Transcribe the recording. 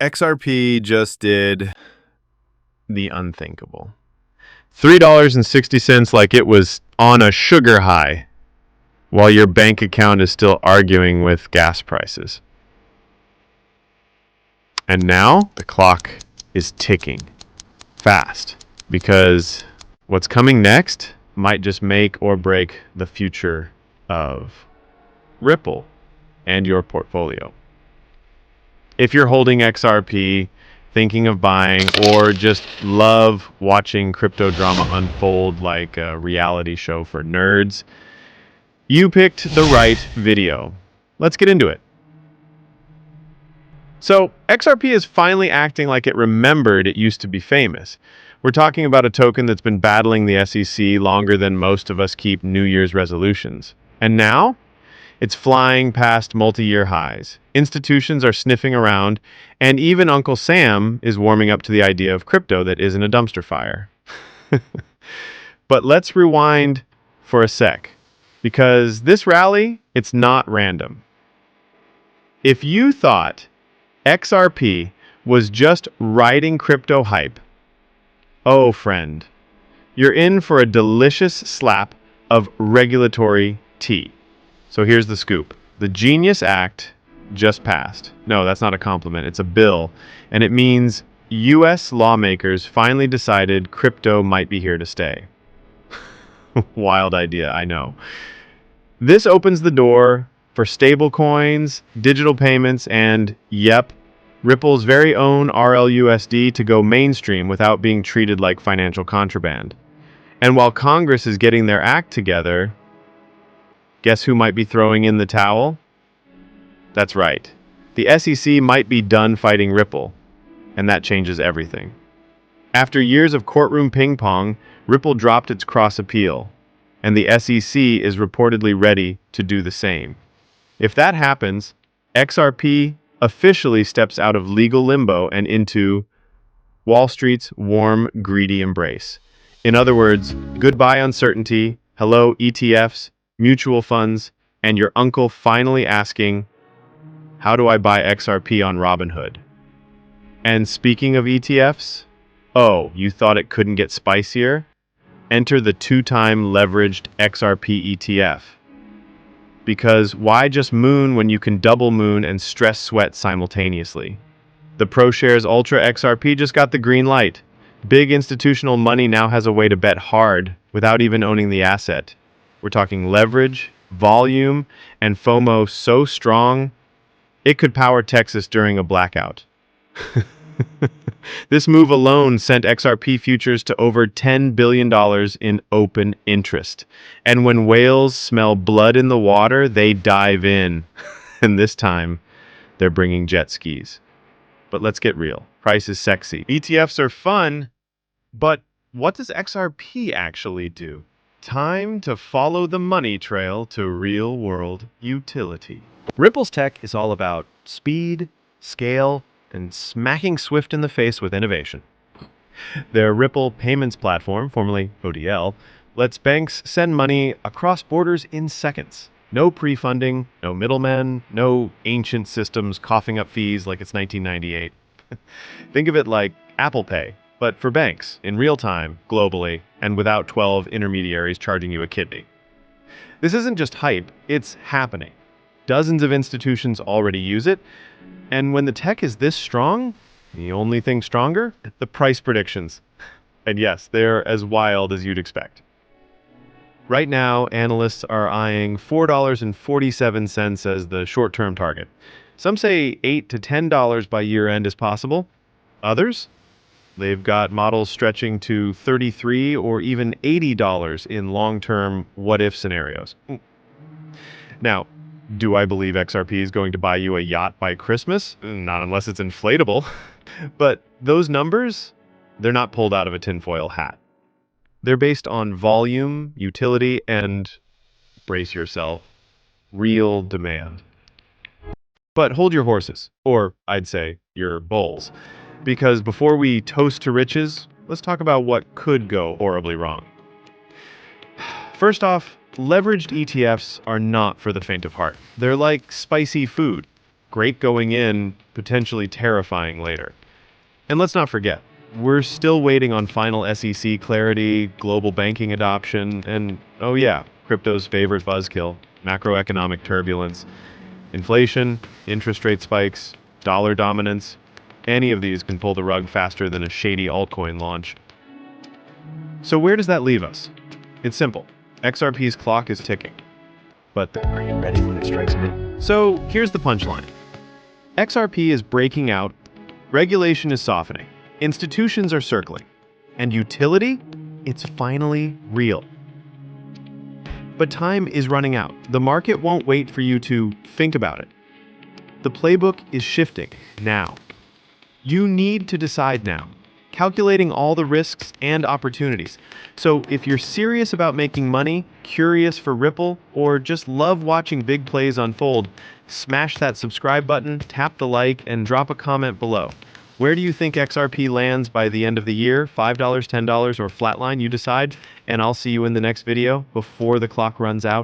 XRP just did the unthinkable. $3.60 like it was on a sugar high, while your bank account is still arguing with gas prices. And now the clock is ticking fast, because what's coming next might just make or break the future of Ripple and your portfolio. If you're holding XRP, thinking of buying, or just love watching crypto drama unfold like a reality show for nerds, you picked the right video. Let's get into it. So, XRP is finally acting like it remembered it used to be famous. We're talking about a token that's been battling the SEC longer than most of us keep New Year's resolutions. And now, it's flying past multi-year highs. Institutions are sniffing around, and even Uncle Sam is warming up to the idea of crypto that isn't a dumpster fire. But let's rewind for a sec, because this rally, it's not random. If you thought XRP was just riding crypto hype, oh friend, you're in for a delicious slap of regulatory tea. So here's the scoop. The Genius Act just passed. No, that's not a compliment. It's a bill. And it means U.S. lawmakers finally decided crypto might be here to stay. Wild idea, I know. This opens the door for stablecoins, digital payments, and, yep, Ripple's very own RLUSD to go mainstream without being treated like financial contraband. And while Congress is getting their act together, guess who might be throwing in the towel? That's right. The SEC might be done fighting Ripple, and that changes everything. After years of courtroom ping pong, Ripple dropped its cross appeal, and the SEC is reportedly ready to do the same. If that happens, XRP officially steps out of legal limbo and into Wall Street's warm, greedy embrace. In other words, goodbye uncertainty, hello ETFs, mutual funds, and your uncle finally asking, how do I buy XRP on Robinhood? And speaking of ETFs, oh, you thought it couldn't get spicier? Enter the two-time leveraged XRP ETF. Because why just moon when you can double moon and stress sweat simultaneously? The ProShares Ultra XRP just got the green light. Big institutional money now has a way to bet hard without even owning the asset. We're talking leverage, volume, and FOMO so strong, it could power Texas during a blackout. This move alone sent XRP futures to over $10 billion in open interest. And when whales smell blood in the water, they dive in. And this time, they're bringing jet skis. But let's get real. Price is sexy. ETFs are fun, but what does XRP actually do? Time to follow the money trail to real-world utility. Ripple's tech is all about speed, scale, and smacking Swift in the face with innovation. Their Ripple payments platform, formerly ODL, lets banks send money across borders in seconds. No pre-funding, no middlemen, no ancient systems coughing up fees like it's 1998. Think of it like Apple Pay, but for banks, in real time, globally, and without 12 intermediaries charging you a kidney. This isn't just hype, it's happening. Dozens of institutions already use it, and when the tech is this strong, the only thing stronger? The price predictions. And yes, they're as wild as you'd expect. Right now, analysts are eyeing $4.47 as the short-term target. Some say $8 to $10 by year-end is possible. Others? They've got models stretching to $33 or even $80 in long-term what-if scenarios. Now, do I believe XRP is going to buy you a yacht by Christmas? Not unless it's inflatable. But those numbers, they're not pulled out of a tinfoil hat. They're based on volume, utility, and, brace yourself, real demand. But hold your horses, or I'd say your bulls, because before we toast to riches, let's talk about what could go horribly wrong. First off, leveraged ETFs are not for the faint of heart. They're like spicy food. Great going in, potentially terrifying later. And let's not forget, we're still waiting on final SEC clarity, global banking adoption, and, oh yeah, crypto's favorite buzzkill, macroeconomic turbulence. Inflation, interest rate spikes, dollar dominance, any of these can pull the rug faster than a shady altcoin launch. So where does that leave us? It's simple. XRP's clock is ticking. But are you ready when it strikes me? So here's the punchline. XRP is breaking out, regulation is softening, institutions are circling, and utility? It's finally real. But time is running out. The market won't wait for you to think about it. The playbook is shifting now. You need to decide now, calculating all the risks and opportunities. So if you're serious about making money, curious for Ripple, or just love watching big plays unfold, smash that subscribe button, tap the like, and drop a comment below. Where do you think XRP lands by the end of the year? $5, $10, or flatline? You decide, and I'll see you in the next video before the clock runs out.